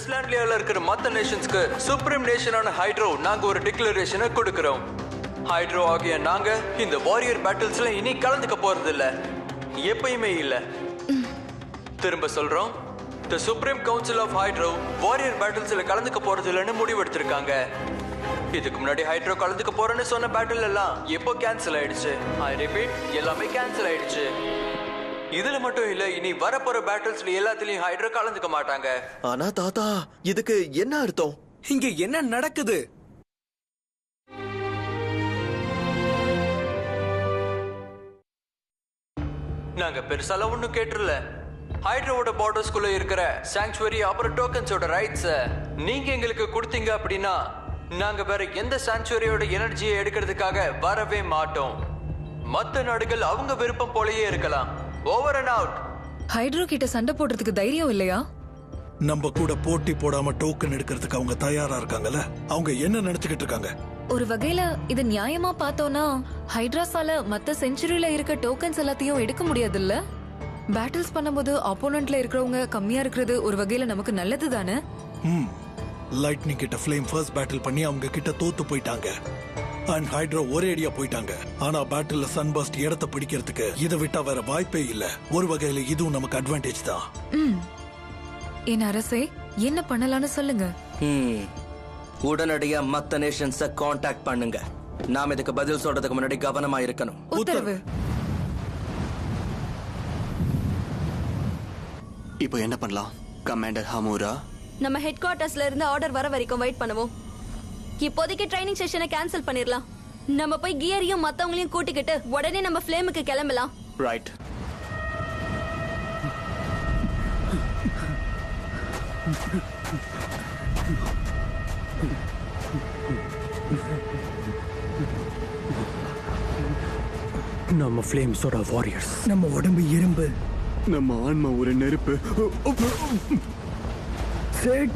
டெஸ்லாண்ட்லியால இருக்கிற மத்த நேஷன்ஸ்க்கு supreme நேஷனான hydro நாங்க ஒரு டிக்ளரேஷனை கொடுக்கிறோம். ஹைட்ரோ ஆகிய நாங்க இந்த வாரியர் பேட்டில்ஸ்ல இனி கலந்துக்க போறது இல்ல, எப்பயுமே இல்ல. திரும்ப சொல்றோம், The Supreme Council of Hydro warrior பேட்டில்ஸ்ல கலந்துக்க போறது இல்லைன்னு முடிவெடுத்திருக்காங்க. இதுக்கு முன்னாடி ஹைட்ரோ கலந்துக்க போறேன்னு சொன்ன பேட்டில் எல்லாம் எப்போ கேன்சல் ஆயிடுச்சு. ஐ ரிப்பீட், எல்லாமே கேன்சல் ஆயிடுச்சு. இதுல மட்டும் இல்ல, இனி வரப்போற பேட்டில்ஸ்ல எல்லாத்துலயும் ஹைட்ரோ கலந்துக்க மாட்டாங்க. ஆனா தாத்தா, இதுக்கு என்ன அர்த்தம்? இங்க என்ன நடக்குது? நாங்க பெருசால ஒண்ணும் கேட்டுல. ஹைட்ரோவோட பார்டர்ஸ்குள்ள இருக்கிற சாங்சுவரி அப்புறம் டோக்கன்ஸோட ரைட்ஸ் நீங்க எங்களுக்கு கொடுத்தீங்க அப்படின்னா நாங்க வேற எந்த சாங்சுவரியோட எனர்ஜியை எடுக்கிறதுக்காக வரவே மாட்டோம். மத்த நாடுகள் அவங்க விருப்பம் போலயே இருக்கலாம். Over and out. ஹைட்ரோ கிட்ட சண்டை போடுறதுக்கு தைரியம் இல்லையா? நம்ம கூட போட்டி போடாம டோக்கன் எடுக்கிறதுக்கு அவங்க தயாரா இருக்காங்கல்ல. அவங்க என்ன நினைச்சுக்கிட்டு இருக்காங்க? ஒரு வகையில இது நியாயமா பார்த்தோம்னா ஹைட்ராஸால மத்த செஞ்சுரியில இருக்க டோக்கன்ஸ் எல்லாத்தையும் எடுக்க முடியாதுல்ல. பேட்டில்ஸ் பண்ணும்போது ஆப்போனன்ட்ல இருக்கிறவங்க கம்மியா இருக்கிறது ஒரு வகையில நமக்கு நல்லது தானே. லைட்னிங் கிட்ட ஃப்ளேம் ஃபர்ஸ்ட் பேட்டில் பண்ணி அவங்க கிட்ட தோத்து போயிட்டாங்க. அண்ட் ஹைட்ரோ ஒரே அடியா போயிட்டாங்க. ஆனா பேட்டில்ல சன்பர்ஸ்ட் இடத்தை பிடிக்கிறதுக்கு இதை விட்டா வேற வாய்ப்பே இல்ல. ஒரு வகையில இதுவும் நமக்கு அட்வான்டேஜ் தான். என் அரசே, என்ன பண்ணலாம்னு சொல்லுங்க. உடனடியா மத்த நேஷன்ஸ காண்டாக்ட் பண்ணுங்க. நாம இதுக்கு பதில் சொல்றதுக்கு முன்னாடி கவனமா இருக்கணும். உத்தரவு. இப்போ என்ன பண்ணலாம் கமாண்டர் ஹமூரா? நம்ம ஹெட் குவார்ட்டர்ஸ்ல இருந்து ஆர்டர் வர வரைக்கும் வெயிட் பண்ணுவோம். இப்போதைக்கு ட்ரைனிங் செஷனை கேன்சல் பண்ணிரலாம். நம்ம போய் கியரையும் மத்தவங்களையும் கூட்டிக்கிட்டு உடனே நம்ம ஃப்ளேமுக்கு கிளம்பலாம். ரைட். நம்ம ஃப்ளேம்ஸோட வாரியர்ஸ். நம்ம உடம்பு இரும்பு, நம்ம ஆன்மா ஒரு நெருப்பு. சேட்,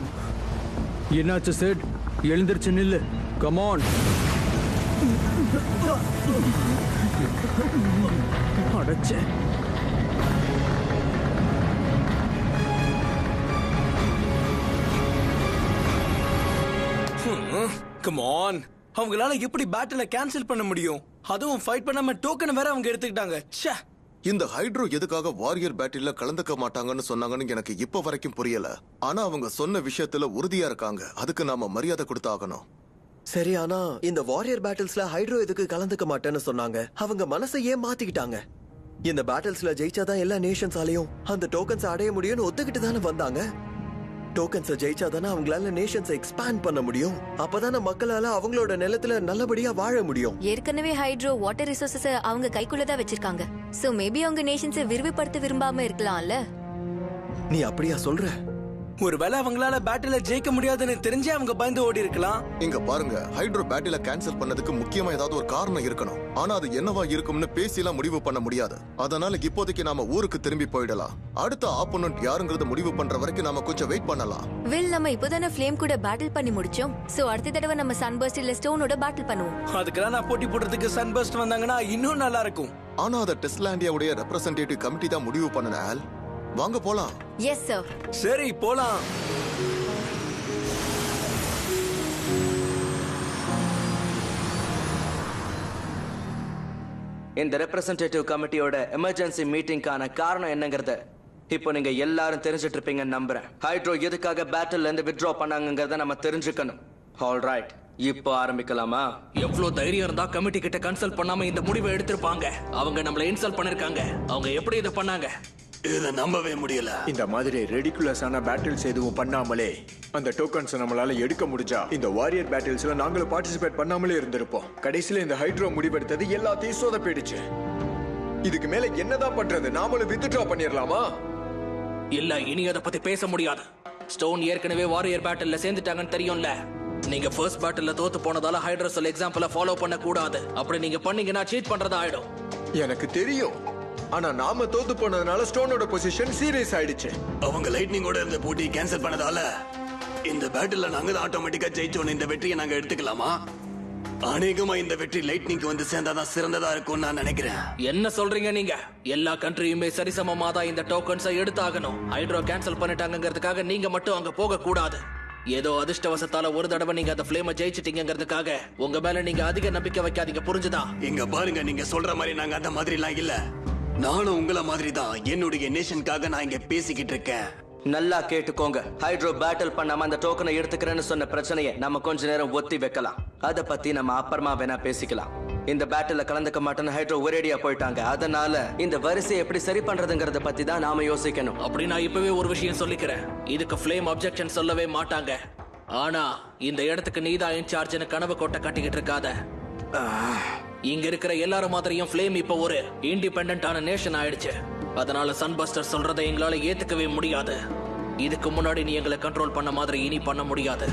என்னாச்சு சேட்? எழுந்திருச்சு நில்லு. Come on. அடச்சே. Come on. அவங்களால எப்படி பேட்டில கேன்சல் பண்ண முடியும்? அதுவும் ஃபைட் பண்ணாம டோக்கன் வேற அவங்க எடுத்துக்கிட்டாங்க. ச்சே. இந்த ஹைட்ரோ எதுக்காக வாரியர் பேட்டில்ல கலந்துக்க மாட்டாங்கன்னு சொன்னாங்கன்னு எனக்கு இப்ப வரைக்கும் புரியல. ஆனா அவங்க சொன்ன விஷயத்துல உறுதியா இருக்காங்க. அதுக்கு நாம மரியாதை கொடுத்தாகணும். சரி, ஆனா இந்த வாரியர் பேட்டில்ஸ்ல ஹைட்ரோ எதுக்கு கலந்துக்க மாட்டேன்னு சொன்னாங்க? அவங்க மனசை ஏன் மாத்திக்கிட்டாங்க? இந்த பேட்டில்ஸ்ல ஜெயிச்சாதான் எல்லா நேஷன்ஸாலையும் அந்த டோக்கன்ஸ் அடைய முடியும்னு ஒத்துக்கிட்டு தானே வந்தாங்க. டோக்கன்ஸை ஜெயிச்சாதானே அவங்களால நேஷன்ஸை எக்ஸ்பேண்ட் பண்ண முடியும். அப்பதானே மக்களால அவங்களோட நிலத்துல நல்லபடியா வாழ முடியும். ஏற்கனவே ஹைட்ரோ வாட்டர் ரிசோர்சஸ் அவங்க கைக்குள்ளதான் வச்சிருக்காங்க. சோ மேபி அவங்க நேஷன்ஸை விரிவுபடுத்த விரும்பாம இருக்கலாம்ல. நீ அப்படியா சொல்ற? ஒருவேளை அவங்களால பேட்டில ஜெயிக்க முடியாதுன்னு தெரிஞ்சே அவங்க பயந்து ஓடி இருக்கலாம். இங்க பாருங்க, ஹைட்ரோ பேட்டில கேன்சல் பண்ணதுக்கு முக்கியமா ஏதாவது ஒரு காரணம் இருக்கணும். ஆனா அது என்னவா இருக்கும்னு பேசிலாம் முடிவு பண்ண முடியாது. அதனால இப்போதைக்கு நாம ஊருக்கு திரும்பி போயிடலாம். அடுத்த ஆப்போனன்ட் யாருங்கறத முடிவு பண்ற வரைக்கும் நாம கொஞ்சம் வெயிட் பண்ணலாம். வில், நம்ம இப்போதானே ஃப்ளேம் கூட பேட்டில் பண்ணி முடிச்சோம். சோ அடுத்த தடவை நம்ம சன்பர்ஸ்ட் இல்ல ஸ்டோனோட பேட்டில் பண்ணுவோம். அதுக்கெல்லாம் நான் போட்டி போடுறதுக்கு சன்பர்ஸ்ட் வந்தாங்கன்னா இன்னும் நல்லா இருக்கும். ஆனா அத டெஸ்லாண்டியாவுடைய ரெப்ரசன்டேட்டிவ் கமிட்டி தான் முடிவு பண்ணனால வாங்க போலாம். Yes sir. சரி, போலாம். இந்த ரெப்ரசன்டேட்டிவ் கமிட்டியோட எமர்ஜென்சி மீட்டிங்கான காரணம் என்னங்கறத இப்போ நீங்க எல்லாரும் தெரிஞ்சிட்டு இருப்பீங்கன்னு நம்புறேன். ஹைட்ரோ எதுக்காக பேட்டில்ல இருந்து வித்ட்ரா பண்ணாங்கங்கறத நம்ம தெரிஞ்சுக்கணும். ஆல் ரைட், இப்போ ஆரம்பிக்கலாமா? எவ்வளவு தைரியம் இருந்தா கமிட்டி கிட்ட கன்சல்ட் பண்ணாம இந்த முடிவை எடுத்திருப்பாங்க. அவங்க நம்மள இன்சல்ட் பண்ணிருக்காங்க. அவங்க எப்படி இதை பண்ணாங்க? இதை நம்பவே முடியல. இந்த மாதிரி ரெடிகுலஸான பேட்டில்ஸ் எதுவும் பண்ணாமலே அந்த டோக்கன்ஸ் நம்மளால எடுக்க முடிஞ்சா இந்த வாரியர் பேட்டில்ஸ்ல நாங்களும் பார்ட்டிசிபேட் பண்ணாமலே இருந்திருப்போம். கடைசியில இந்த ஹைட்ரோ முடிவெடுத்தது எல்லாத்தையும் சொதப்பிடுச்சு. இதுக்கு மேல என்னதான் பண்றது? நாமளும் வித்ட்ரா பண்ணிரலாமா? இல்ல, இனி அதை பத்தி பேச முடியாது. ஸ்டோன் ஏற்கனவே வாரியர் பேட்டில்ல சேர்ந்துட்டாங்கன்னு தெரியும்ல. நீங்க ஃபர்ஸ்ட் பேட்டில்ல தோத்து போனதால ஹைட்ரோசல் எக்ஸாம்பிள ஃபாலோ பண்ண கூடாது. அப்படி நீங்க பண்ணீங்கன்னா சீட் பண்றதா ஆயிடும். எனக்கு தெரியும். ஆனா நாம தோத்து போனதுனால ஸ்டோனோட பொசிஷன் சீரியஸ் ஆயிடுச்சு. அவங்க லைட்னிங்கோட இருந்த போட்டி கேன்சல் பண்ணதால இந்த பேட்டில்ல நாங்க ஆட்டோமேட்டிக்கா ஜெயிச்சோம். இந்த வெற்றியை நாங்க எடுத்துக்கலாமா? அநேகமா இந்த வெற்றி லைட்னிங் வந்து சேர்ந்தாதான் சிறந்ததா இருக்கும்னு நான் நினைக்கிறேன். என்ன சொல்றீங்க நீங்க? எல்லா கண்ட்ரியுமே சரிசமமா தான் இந்த டோக்கன்ஸை எடுத்தாகணும். ஹைட்ரோ கேன்சல் பண்ணிட்டாங்கிறதுக்காக நீங்க மட்டும் அங்க போக கூடாது. ஏதோ அதிர்ஷ்டவசத்தால ஒரு தடவை நீங்க அந்த ஃப்ளேமை ஜெயிச்சிட்டீங்கிறதுக்காக உங்க மேல நீங்க அதிக நம்பிக்கை வைக்காதீங்க, புரிஞ்சுதா? இங்க பாருங்க, நீங்க சொல்ற மாதிரி நாங்க அந்த மாதிரி எல்லாம் இல்ல. நானும் உங்களை மாதிரி தான். என்னுடைய நேஷனுக்காக நான் இங்க பேசிக்கிட்டு இருக்கேன். நல்லா கேட்டுக்கோங்க. ஹைட்ரோ பேட்டில் பண்ணாம அந்த டோக்கனை எடுத்துக்கிறேன்னு சொன்ன பிரச்சனையை நம்ம கொஞ்ச நேரம் ஒத்தி வைக்கலாம். அதை பத்தி நம்ம அப்புறமா வேணா பேசிக்கலாம். இந்த பேட்டில் கலந்துக்க மாட்டேன்னு ஹைட்ரோ ஒரேடியா போயிட்டாங்க. அதனால இந்த வரிசையை எப்படி சரி பண்றதுங்கறத பத்தி தான் நாம யோசிக்கணும். அப்படி நான் இப்பவே ஒரு விஷயம் சொல்லிக்கிறேன். இதுக்கு ஃப்ளேம் அப்ஜெக்ஷன் சொல்லவே மாட்டாங்க. ஆனா இந்த இடத்துக்கு நீதான் இன்சார்ஜ்னு கனவு கோட்டை கட்டிக்கிட்டு இருக்காத. இங்க இருக்கிற எல்லாரும் மாதிரியும் ஃப்ளேம் இப்ப ஒரு இண்டிபெண்டன்டான நேஷன் ஆயிடுச்சு. அதனால சன்பஸ்டர் சொல்றதை எங்களால ஏத்துக்கவே முடியாது. இதுக்கு முன்னாடி நீ எங்களை கண்ட்ரோல் பண்ண மாதிரி இனி பண்ண முடியாது.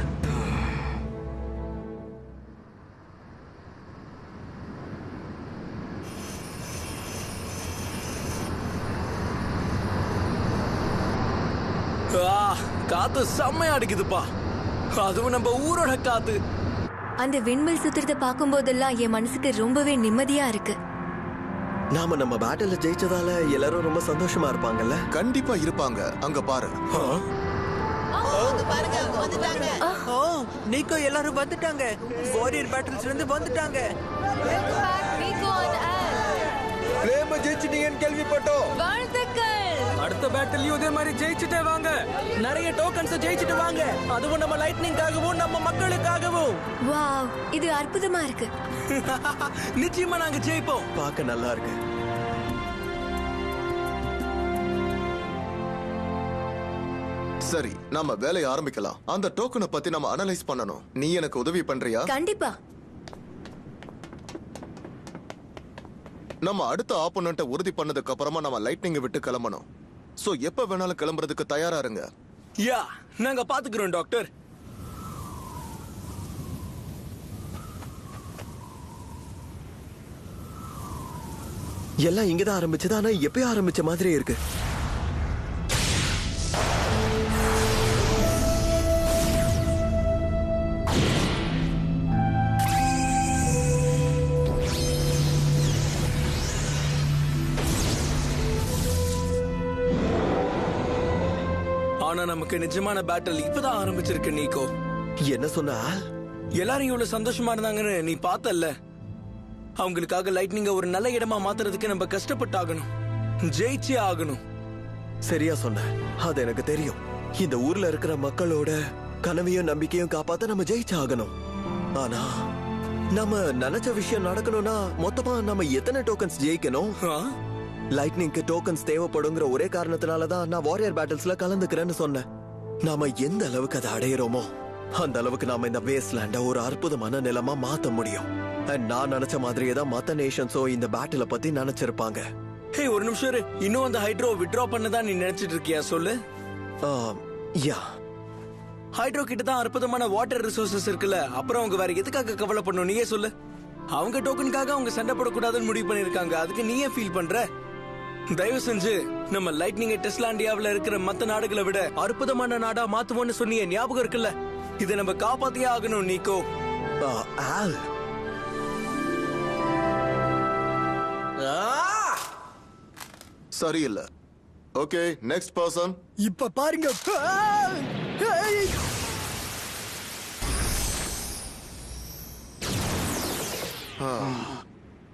காத்து செம்மையா அடிக்குதுப்பா. அதுவும் நம்ம ஊரோட காத்து. அந்த விண்மில் சுத்துறத பார்க்கும் போதெல்லாம் என் மனசுக்கு ரொம்பவே நிம்மதியா இருக்கு. நாம நம்ம பேட்டில் ஜெயிச்சதால எல்லாரும் ரொம்ப சந்தோஷமா இருப்பாங்கல்ல? கண்டிப்பா இருப்பாங்க. அங்க பாரு. நீக்கோ எல்லாரும் வந்துட்டாங்க. வாரியர் பேட்டில்ஸ்ல இருந்து வந்துட்டாங்க. ஃப்ளேமை ஜெயிச்சிட்டீங்கன்னு கேள்விப்பட்டோம். வாழ்த்துக்கள். அடுத்த பேட்டிலையும் இதே மாதிரி ஜெயிச்சுட்டே வாங்க. நிறைய டோக்கன்ஸ் ஜெயிச்சுட்டு வாங்க. அதுவும் நம்ம லைட்னிங்காகவும் நம்ம மக்களுக்காகவும். வாவ், இது அற்புதமா இருக்கு. நிச்சயமா நாங்க ஜெயிப்போம். பார்க்க நல்லா இருக்கு. சரி, நாம வேலையை ஆரம்பிக்கலாம். அந்த டோக்கனை பத்தி நம்ம அனலைஸ் பண்ணணும். நீ எனக்கு உதவி பண்றியா? கண்டிப்பா. நம்ம அடுத்த ஆப்போனன்ட்டை உறுதி பண்ணதுக்கு அப்புறமா நம்ம லைட்னிங்கை விட்டு கிளம்பணும். சோ எப்ப வேணாலும் கிளம்புறதுக்கு தயாரா இருங்க. யா, நாங்க பாத்துக்கிறோம் டாக்டர். எல்லாம் இங்கதான் ஆரம்பிச்சது. ஆனா எப்பயும் ஆரம்பிச்ச மாதிரி இருக்கு. ஆனா நமக்கு நிஜமான பேட்டில் இப்பதான் ஆரம்பிச்சிருக்கு. நீக்கோ என்ன சொன்னா? எல்லாரும் இவ்வளவு சந்தோஷமா இருந்தாங்கன்னு நீ பார்த்தல்ல. அவங்களுக்காக லைட்னிங்க ஒரு நல்ல இடமா மாத்துறதுக்கு நம்ம கஷ்டப்பட்டாகணும். ஜெயிச்சே ஆகணும். சரியா சொன்ன. அது எனக்கு தெரியும். இந்த ஊர்ல இருக்கிற மக்களோட கனவையும் நம்பிக்கையும் காப்பாத்த நம்ம ஜெயிச்சாகணும். ஆனா நம்ம நினைச்ச விஷயம் நடக்கணும்னா மொத்தமா நம்ம எத்தனை டோக்கன்ஸ் ஜெயிக்கணும்? லைட்னிங்க்கு டோக்கன்ஸ் தேவைப்படுங்கிற ஒரே காரணத்தினாலதான் நான் வாரியர் பேட்டில்ஸ்ல கலந்துக்கிறேன்னு சொன்னேன். நாம எந்த அளவுக்கு அதை அடையிறோமோ அந்த அளவுக்கு நாம இந்த வேஸ்ட்லேண்ட ஒரு அற்புதமான நிலமா மாத்த முடியும். நான் நினைச்ச மாதிரியே தான் மத்த நேஷன்ஸோ இந்த பேட்டில பத்தி நினைச்சிருப்பாங்க. ஹே, ஒரு நிமிஷம் இரு. இன்னும் அந்த ஹைட்ரோ வித்ட்ரா பண்ணதான் நீ நினைச்சிட்டு இருக்கியா? சொல்லு. யா, ஹைட்ரோ கிட்ட தான் அற்புதமான வாட்டர் ரிசோர்சஸ் இருக்குல்ல. அப்புறம் அவங்க வேற எதுக்காக கவலை பண்ணணும்? நீயே சொல்லு. அவங்க டோக்கனுக்காக அவங்க சண்டை போடக்கூடாதுன்னு முடிவு பண்ணிருக்காங்க. அதுக்கு நீயே ஃபீல் பண்ற? தயவு செஞ்சு நம்ம லைட்னிங் டெஸ்லாண்டியாவில் இருக்கிற மத்த நாடுகளை விட அற்புதமான நாடா மாத்துவோம்னு சொன்னியே, ஞாபகம் இருக்குல்ல? இதை நம்ம காப்பாத்தியே ஆகணும். நீக்கோ சரியில்லை. Okay, next person. இப்ப பாருங்க.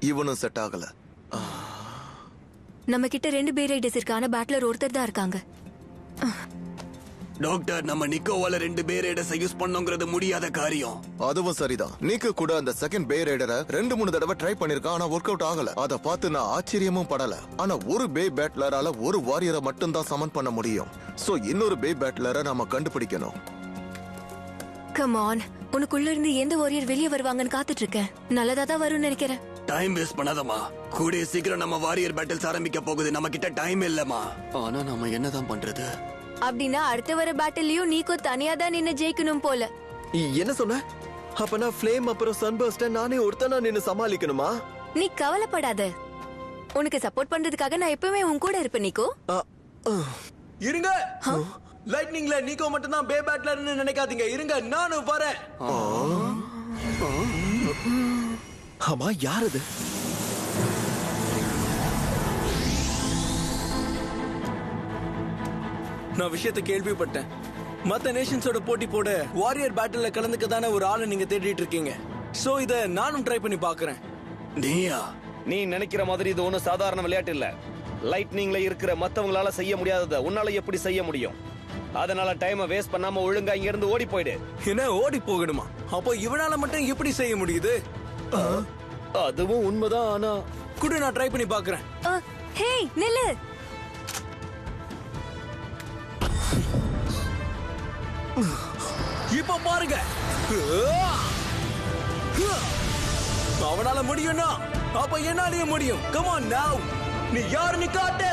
இவனும் செட் ஆகல. நம்ம கிட்ட 2 பேர் ரைடர்ஸ் இருக்கான பேட்லர் ஒருத்தர் தான் இருக்காங்க. டாக்டர், நம்ம நிக்கோவால 2 பேர் ரைடர்ஸ் யூஸ் பண்ணோங்கிறது முடியாத காரியம். அதுவும் சரிதான். நீக்கு கூட அந்த செகண்ட் பே ரைடரை 2-3 தடவை ட்ரை பண்ணிருக்கான். ஆனா ஒர்க் அவுட் ஆகல. அத பார்த்து நான் ஆச்சரியமும் படல. ஆனா ஒரு பே பேட்லரால ஒரு வாரியரை மட்டும் தான் சமன் பண்ண முடியும். சோ இன்னொரு பே பேட்லரை நாம கண்டுபிடிக்கணும். கம் ஆன், உனக்குள்ள இருந்து எந்த வாரியர் வெளியே வருவாங்கன்னு காத்துட்டு இருக்கேன். நல்லதா தான் வரும்னு நினைக்கிறேன். டைம் வேஸ்ட் பண்ணாதமா. கூடிய சீக்கிரம் நம்ம வாரியர் பேட்டில்ஸ் ஆரம்பிக்க போகுது. நம்ம கிட்ட டைம் இல்லமா. ஆனா நம்ம என்னதான் பண்றது? அப்படின்னா அடுத்த வர பேட்டிலையும் நீக்கோ தனியா தான் நின்னு ஜெயிக்கணும் போல. என்ன சொன்ன? அப்பனா ஃப்ளேம் அப்புறம் சன்பர்ஸ்ட நானே ஒருத்தனா நின்னு சமாளிக்கணுமா? நீ கவலைப்படாத. உனக்கு சப்போர்ட் பண்றதுக்காக நான் எப்பவுமே உன் கூட இருப்பேன். நீக்கோ இருங்க. லைட்னிங்ல நீக்கோ மட்டும் தான் பே பேட்லர்னு நினைக்காதீங்க. இருங்க, நானும் வரேன். ஆமா, யார் அது? நான் விஷயத்தை கேள்விப்பட்டேன். மத்த நேஷன்ஸோட போட்டி போட வாரியர் பேட்டில்ல கலந்துக்க தானே ஒரு ஆளை நீங்க தேடிட்டு இருக்கீங்க. சோ இத நானும் ட்ரை பண்ணி பாக்குறேன். நீயா? நீ நினைக்கிற மாதிரி இது ஒன்றும் சாதாரண விளையாட்டு இல்ல. லைட்னிங்ல இருக்கிற மத்தவங்களால செய்ய முடியாததை உன்னால எப்படி செய்ய முடியும்? அதனால டைமை வேஸ்ட் பண்ணாம ஒழுங்கா இங்க இருந்து ஓடி போயிடு. என்ன ஓடி போகணுமா? அப்போ இவனால மட்டும் எப்படி செய்ய முடியுது? அதுவும் உண்மைதான். ஆனா கூட நான் ட்ரை பண்ணி பாக்குறேன். ஹே நில்லு. இப்ப பாருங்க, அவனால முடியும்னா அப்ப என்னாலயே முடியும். கம் ஆன் நவ, நீ யாருன்னு காட்டு.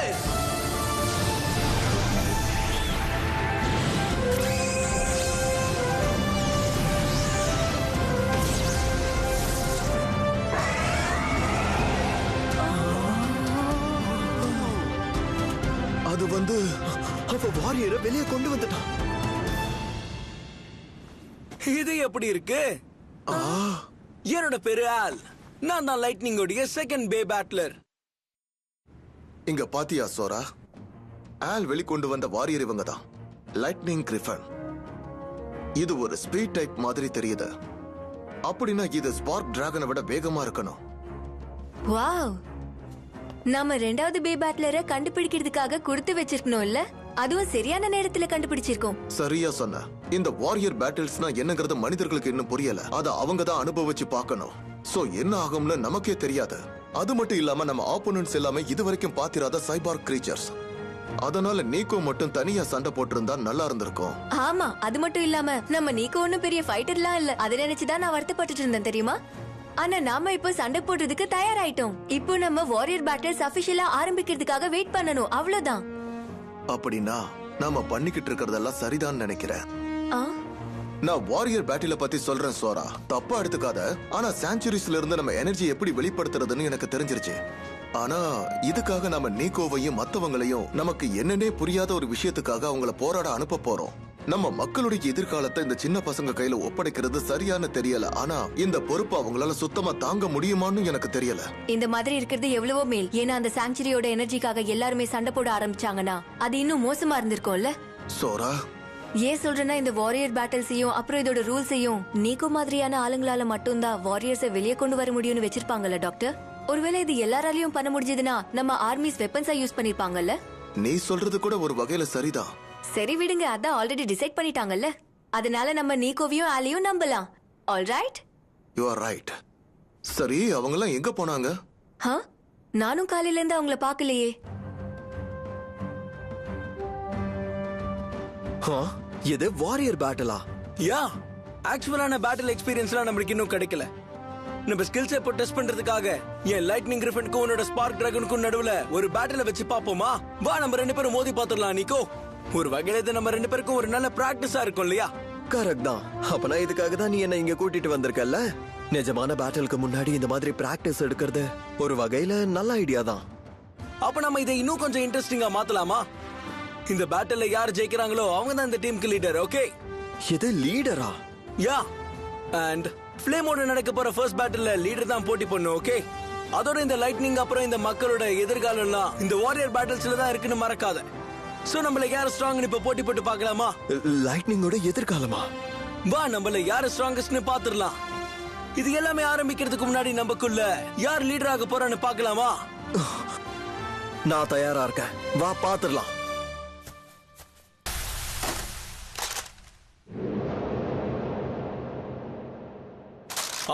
அது வந்து அவ வாரியரை வெளியே கொண்டு வந்துட்டான். இது எப்படி இருக்கு? என்னோட பேரு ஆல். நான் தான் லைட்னிங்கோடைய செகண்ட் பே பேட்லர். இங்க பாத்தியா சோரா, ஆல் வெளிக்கொண்டு வந்த வாரியர் இவங்க தான், லைட்னிங் கிரிஃபன். இது ஒரு ஸ்பீட் டைப் மாதிரி தெரியுது. அப்படின்னா இது ஸ்பார்க் டிராகனை விட வேகமா இருக்கணும். வாவ், நாம ரெண்டாவது பே பேட்லரை கண்டுபிடிக்கிறதுக்காக கொடுத்து வச்சிருக்கணும் இல்ல? அதுவும் சரியான நேரத்துல கண்டுபிடிச்சிருக்கோம். சரியா சொன்ன. இந்த வாரியர் பேட்டில்ஸ்னா என்னங்கிறது மனிதர்களுக்கு இன்னும் புரியல. அத அவங்க தான் அனுபவிச்சு பார்க்கணும். சோ என்ன ஆகும்னு நமக்கே தெரியாது. அது மட்டும் இல்லாம நம்ம ஆப்போனன்ட்ஸ் எல்லாமே இதுவரைக்கும் பாத்திராத சைபார் கிரீச்சர்ஸ். அதனால நீக்கோ மட்டும் தனியா சண்டை போட்டிருந்தா நல்லா இருந்திருக்கும். ஆமா, அது மட்டும் இல்லாம நம்ம நீக்கோ ஒன்னும் பெரிய ஃபைட்டர்லாம் இல்ல. அதை நினைச்சுதான் நான் வருத்தப்பட்டுட்டு இருந்தேன் தெரியுமா? ஆனா நாம இப்போ சண்டை போடுறதுக்கு தயாராயிட்டோம். இப்போ நம்ம வாரியர் பேட்டில் அபிஷியலா ஆரம்பிக்கிறதுக்காக வெயிட் பண்ணணும், அவ்வளவுதான். அப்படின்னா நாம பண்ணிக்கிட்டு இருக்கிறதெல்லாம் சரிதான் நினைக்கிறேன். நான் வாரியர் பேட்டில பத்தி சொல்றேன் சோரா, தப்பா எடுத்துக்காத. ஆனா சாஞ்சுரிஸ்ல இருந்து நம்ம எனர்ஜி எப்படி வெளிப்படுத்துறதுன்னு எனக்கு தெரிஞ்சிருச்சு. ஆனா இதுக்காக நம்ம நீக்கோவையும் மத்தவங்களையும் நமக்கு என்னன்னே புரியாத ஒரு விஷயத்துக்காக அவங்கள போராட அனுப்ப போறோம். நம்ம மக்களுடைய எதிர்காலத்தை இந்த சின்ன பசங்க கையில ஒப்படைக்கிறது சரியான தெரியல. ஆனா இந்த பொறுப்பு அவங்களால சுத்தமா தாங்க முடியுமான்னு எனக்கு தெரியல. இந்த மாதிரி இருக்கிறது எவ்வளவோ மேல். ஏன்னா அந்த சாங்சுரியோட எனர்ஜிக்காக எல்லாருமே சண்டை போட ஆரம்பிச்சாங்கன்னா அது இன்னும் மோசமா இருந்திருக்கும்ல. சோரா, ஏன் சொல்றேன்னா இந்த வாரியர் பேட்டில்ஸையும் அப்புறம் இதோட ரூல்ஸையும் நீக்கோ மாதிரியான ஆளுங்களால மட்டும்தான் வாரியர்ஸை வெளியே கொண்டு வர முடியும்னு வச்சிருப்பாங்கல்ல டாக்டர். ஒருவேளை இது எல்லாராலையும் பண்ண முடிஞ்சதுன்னா நம்ம ஆர்மிஸ் வெப்பன்ஸா யூஸ் பண்ணிருப்பாங்கல்ல. நீ சொல்றது கூட ஒரு வகையில சரிதான். சரி விடுங்க, அதான் ஆல்ரெடி டிசைட் பண்ணிட்டாங்கல்ல. அதனால நம்ம நீக்கோவையும் ஆலியும் நம்பலாம். Alright, you are right. சரி, அவங்க எல்லாம் எங்க போனாங்க? நானும் காலையில இருந்து அவங்கள பாக்கலையே. இது வாரியர் பேட்டிலா? யா, ஆக்சுவலான பேட்டில் எக்ஸ்பீரியன்ஸ்லாம் நம்மளுக்கு இன்னும் கிடைக்கல. நம்ம ஸ்கில்ஸ் இப்போ டெஸ்ட் பண்றதுக்காக என் லைட்னிங் கிரிஃபனுக்கும் உன்னோட ஸ்பார்க் டிராகனுக்கும் நடுவுல ஒரு பேட்டில வச்சு பாப்போமா? வா, நம்ம ரெண்டு பேரும் மோதி பாத்துடலாம். நீக்கோ, ஒரு வகையில இது நம்ம ரெண்டு பேருக்கும் ஒரு நல்ல பிராக்டிஸா இருக்கும் இல்லையா? கரெக்ட் தான். அப்பனா இதுக்காக தான் நீ என்ன இங்க கூட்டிட்டு வந்திருக்கல்ல. நிஜமான பேட்டிலுக்கு முன்னாடி இந்த மாதிரி பிராக்டிஸ் எடுக்கிறது ஒரு வகையில நல்ல ஐடியா தான். அப்ப நம்ம இதை இன்னும் கொஞ்சம் இன்ட்ரெஸ்டிங்கா மாத்தலாமா? இந்த பேட்டில்ல யார் ஜெயிக்கிறாங்களோ அவங்க தான் இந்த டீமுக்கு லீடர். ஓகே? இது லீடரா? யா, அண்ட் ஃப்ளேமோட நடக்க போற ஃபர்ஸ்ட் பேட்டில்ல லீடர் தான் போட்டி பண்ணும். ஓகே? அதோட இந்த லைட்னிங் அப்புறம் இந்த மக்களோட எதிர்காலம் எல்லாம் இந்த வாரியர் பேட்டில்ஸ்ல தான் இருக்குன்னு மறக்காத. சோ நம்மள யார் ஸ்ட்ராங்னு இப்ப போட்டி போட்டு பார்க்கலாமா? லைட்னிங்கோட எதிர்காலமா? வா, நம்மள யார் ஸ்ட்ராங்கஸ்ட்னு பாத்துடலாம். இது எல்லாமே ஆரம்பிக்கிறதுக்கு முன்னாடி நமக்குள்ள யார் லீடர் ஆக போறான்னு பார்க்கலாமா? நான் தயாரா இருக்கேன். வா பாத்துடலாம்.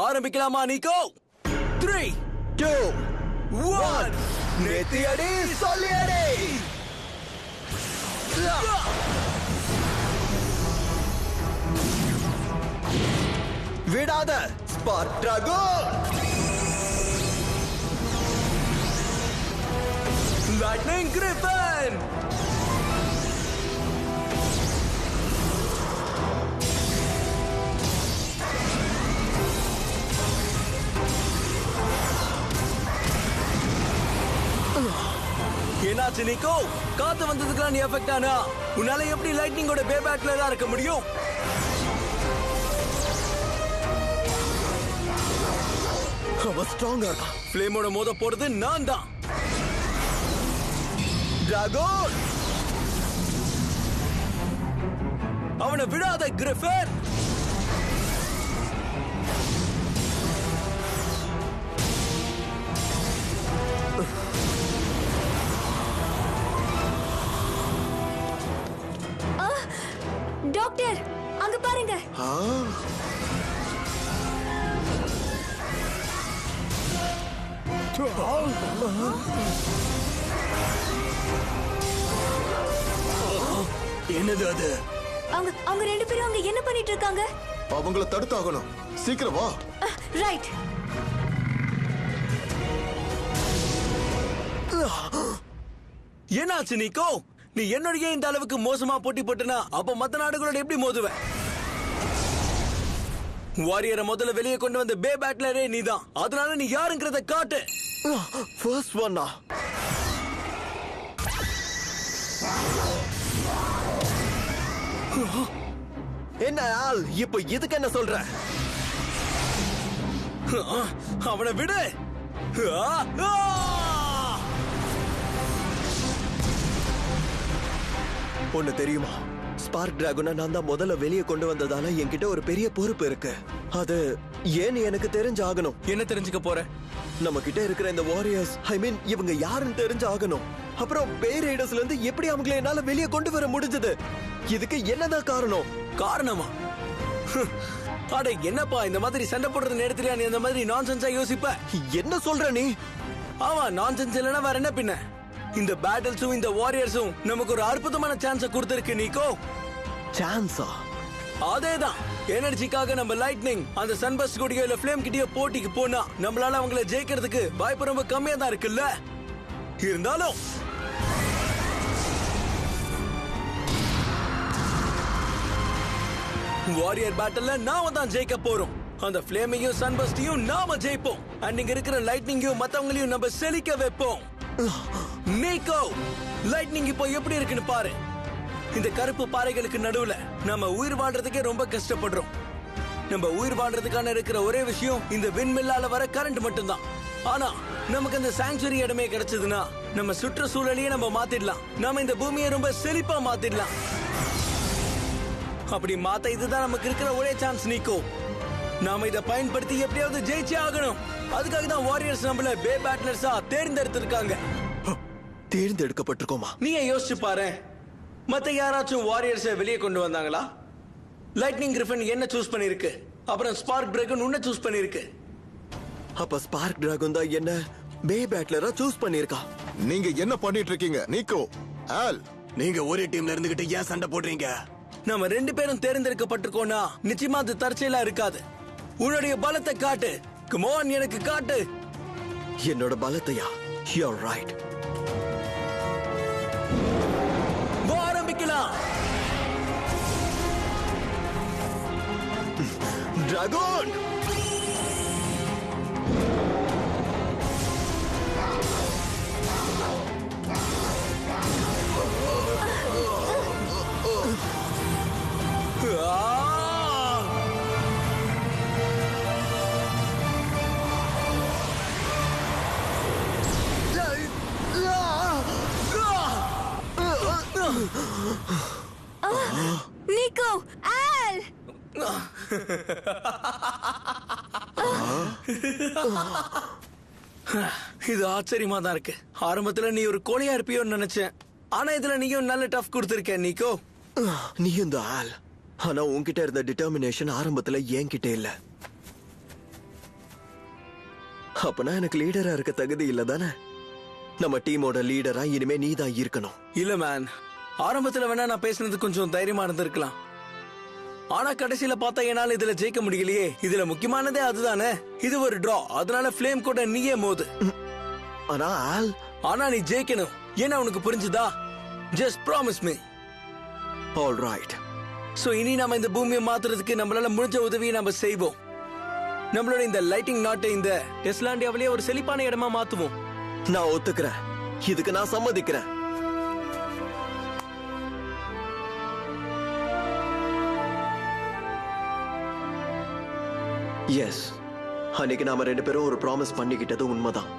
ஆரம்பிக்கலாமா நீக்கோ? 3, 2, 1. நெத்தி அடி, சொல்லி அடி. விடாத ஸ்பார்க் டிராகன். லைட்னிங் கிரிஃபன். என்னாச்சு நிக்கோ? காத்து வந்ததுக்குலாம் நீ எஃபெக்ட் ஆனா உன்னால எப்படி லைட்னிங்கோட பே பேட்லரா இருக்க முடியும்? அவன் ஸ்ட்ராங்கா இருக்கான். ஃப்ளேமோட மோத போறது நான் தான். டிராகன், அவனை விடாத கிரிஃபின். டாக்டர் அங்க பாருங்க. என்னது அது? அவங்க ரெண்டு பேரும் அங்க என்ன பண்ணிட்டு இருக்காங்க? அவங்கள தடுத்தாகணும். சீக்கிரம் வா. ரைட். என்னாச்சு நிக்கோ? நீ என்னோடய இந்த அளவுக்கு மோசமா போட்டி போட்டனா அப்ப மத்த நாடுகளோட எப்படி மோதுவ? வாரியரை முதல்ல வெளியே கொண்டு வந்த பே பேட்லரே நீதான். அதனால நீ யாருங்கிறத காட்டு. ஃபர்ஸ்ட் ஒன்னா. என்ன ஆல், இப்போ இதுக்கு என்ன சொல்ற? அவனை விடு. ஒண்ணு தெரியுமா, ஸ்பார்க் டிராகனை நான் தான் முதல்ல வெளியே கொண்டு வந்ததால என்கிட்ட ஒரு பெரிய பொறுப்பு இருக்கு. அது ஏன்னு எனக்கு தெரிஞ்சாகணும். என்ன தெரிஞ்சுக்க போற? நம்ம கிட்ட இருக்கிற இந்த வாரியர்ஸ், ஐ மீன் இவங்க யாருன்னு தெரிஞ்சாகணும். அப்புறம் பே ரைடர்ஸ்ல இருந்து எப்படி அவங்களை என்னால வெளியே கொண்டு வர முடிஞ்சது? இதுக்கு என்னதான் காரணம்? காரணமா? அட என்னப்பா, இந்த மாதிரி சண்டை போடுறது நேரத்துல நீ இந்த மாதிரி நான்சென்ஸா யோசிப்ப? என்ன சொல்ற நீ? ஆமா, நான்சென்ஸ் இல்லைன்னா வேற என்ன பின்ன? இந்த பேட்டில்ஸும் இந்த வாரியர்ஸும் நமக்கு ஒரு அற்புதமான சான்ஸ கொடுத்திருக்கு நிக்கோ. சான்ஸா? அதேதான். எனர்ஜிக்காக நம்ம லைட்னிங் அந்த சன்பஸ்ட் கூடியோ இல்ல ஃப்ளேம் கிட்டயோ போட்டிக்கு போனா நம்மளால அவங்கள ஜெயிக்கிறதுக்கு வாய்ப்பு ரொம்ப கம்மியா தான் இருக்குல்ல. இருந்தாலும் வாரியர் பேட்டில்ல நாம தான் ஜெயிக்க போறோம். அந்த ஃப்ளேமையும் சன்பஸ்டையும் நாம ஜெயிப்போம். அண்ட் இங்க இருக்கிற லைட்னிங்கையும் மத்தவங்களையும் நம்ம செழிக்க வைப்போம். நீக்கோ, லைட்னிங் இப்போ எப்படி இருக்குன்னு பாரு. இந்த கருப்பு பாறைகளுக்கு நடுவுல நம்ம உயிர் வாழ்றதுக்கே ரொம்ப கஷ்டப்படுறோம். நம்ம உயிர் வாழ்றதுக்கான இருக்கிற ஒரே விஷயம் இந்த விண்மில்லால வர கரண்ட் மட்டும்தான். ஆனா நமக்கு அந்த சாங்சுரி இடமே கிடைச்சதுன்னா நம்ம சுற்றுச்சூழலையே நம்ம மாத்திடலாம். நாம இந்த பூமியை ரொம்ப செழிப்பா மாத்திடலாம். அப்படி மாத்த இதுதான் நமக்கு இருக்கிற ஒரே சான்ஸ் நீக்கோ. நாம இதை பயன்படுத்தி எப்படியாவது ஜெயிச்சே ஆகணும். அதுக்காக தான் வாரியர்ஸ் நம்மள பே பேட்லர்ஸா தேர்ந்தெடுத்திருக்காங்க. தேர்ந்தெடுக்கப்பட்டிருக்கோமா? நீயே யோசிச்சு பாரு. மத்த யாராச்சும் வாரியர்ஸை வெளியே கொண்டு வந்தாங்களா? லைட்னிங் கிரிஃபின் என்ன சூஸ் பண்ணிருக்கு, அப்புறம் ஸ்பார்க் டிராகன் உன்ன சூஸ் பண்ணிருக்கு. அப்ப ஸ்பார்க் டிராகன் தான் என்ன பே பேட்லரா சூஸ் பண்ணிருக்கா. நீங்க என்ன பண்ணிட்டு இருக்கீங்க நிக்கோ, ஆல்? நீங்க ஒரே டீம்ல இருந்துகிட்டு ஏன் சண்டை போடுறீங்க? நம்ம ரெண்டு பேரும் தேர்ந்தெடுக்கப்பட்டிருக்கோம்னா நிச்சயமா அது தற்செயலா இருக்காது. உன்னுடைய பலத்தை காட்டு. கம் ஆன், எனக்கு காட்டு. என்னோட பலத்தையா? You are right. ஆரம்பிக்கலாம். Dragon, Nico, all. இது ஆச்சரியமா தான் இருக்கு. ஆரம்பத்துல நீ ஒரு கோழையா இருப்பியோன்னு நினைச்சேன். ஆனா இதுல நீயும் நல்ல டஃப் கொடுத்திருக்க நிக்கோ. நீ இந்த ஆள். ஆனா உன்கிட்ட இருந்த டிட்டர்மினேஷன் ஆரம்பத்துல என்கிட்ட இல்ல. அப்பனா எனக்கு லீடரா இருக்க தகுதி இல்ல தானே? நம்ம டீமோட லீடரா இனிமே நீ தான் இருக்கணும். இல்ல மேன், ஆரம்பத்துல வேணா நான் பேசுனது கொஞ்சம் தைரியமா இருந்திருக்கலாம். ஆனா கடைசியில பார்த்தா என்னால இதுல ஜெயிக்க முடியலையே. இதுல முக்கியமானதே அதுதானே. இது ஒரு டிரா. அதனால ஃப்ளேம் கூட நீயே மோது. ஆனா நீ ஜெயிக்கணும். ஏன்னா உனக்கு புரிஞ்சுதா? Just promise me. All right. So இனி நாம இந்த பூமியை மாத்துறதுக்கு நம்மளால முடிஞ்ச உதவியை நம்ம செய்வோம். நம்மளோட இந்த லைட்டிங் நாட்டை இந்த டெஸ்லாண்டியாவிலேயே ஒரு செழிப்பான இடமா மாத்துவோம். நான் ஒத்துக்கிறேன். இதுக்கு நான் சம்மதிக்கிறேன். எஸ், அன்னைக்கு நாம 2 பேரும் ஒரு ப்ராமிஸ் பண்ணிக்கிட்டது உண்மைதான்.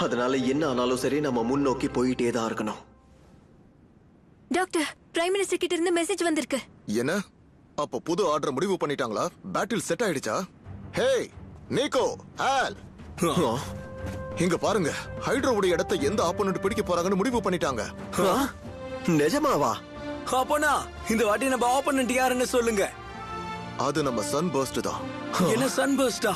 அதனால என்ன ஆனாலும் சரி நம்ம முன்னோக்கி போயிட்டே தான் இருக்கணும். டாக்டர், பிரைம் மினிஸ்டர் கிட்ட இருந்து மெசேஜ் வந்திருக்கு. என்ன? அப்ப புது ஆர்டர் முடிவு பண்ணிட்டாங்களா? பேட்டில் செட் ஆயிடுச்சா? ஹே நீகோ, ஆல், இங்க பாருங்க, ஹைட்ரோவுடைய இடத்தை எந்த ஆப்போனன்ட் பிடிக்க போறாங்கன்னு முடிவு பண்ணிட்டாங்க. நிஜமாவா? அப்போனா இந்த வாட்டி நம்ம ஆப்போனன்ட் யாருன்னு சொல்லுங்க. அது நம்ம சன்பர்ஸ்ட் தான். என்ன சன்பர்ஸ்டா?